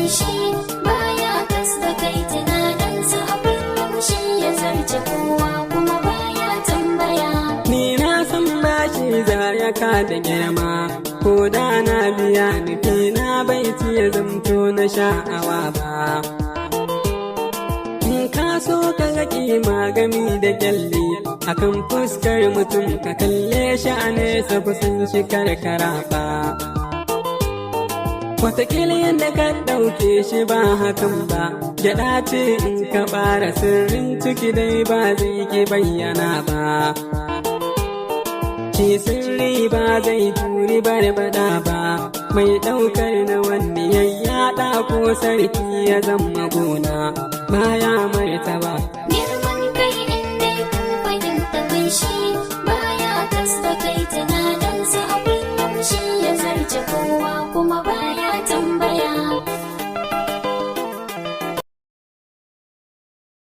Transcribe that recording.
kai shi baya kasta kai tunaninsa a kullum shi ya zarce kowa kuma baya tambaya. Ni na san bashi za ya ka da girma, ko da na biya nufi na bai ya zamto na sha'awa ba. In ka so ka ga kima gami da kyalli akan fuskar mutum ka kalle shi a nesa kusan shi karkara ba. Wataƙila yadda ka ɗauke shi ba hakan ba, gyaɗa ce in ka ɓara sirrin ciki dai ba zai ki bayyana ba. Shi sirri ba zai turi barbada ba, mai ɗaukar na wani yayyada ko sarki ya zama gona baya martaba. Girman kai in dai kun fahimta kai shi baya kasta kai tunaninsa a kullum shi ya zarce kowa kuma baya tambaya.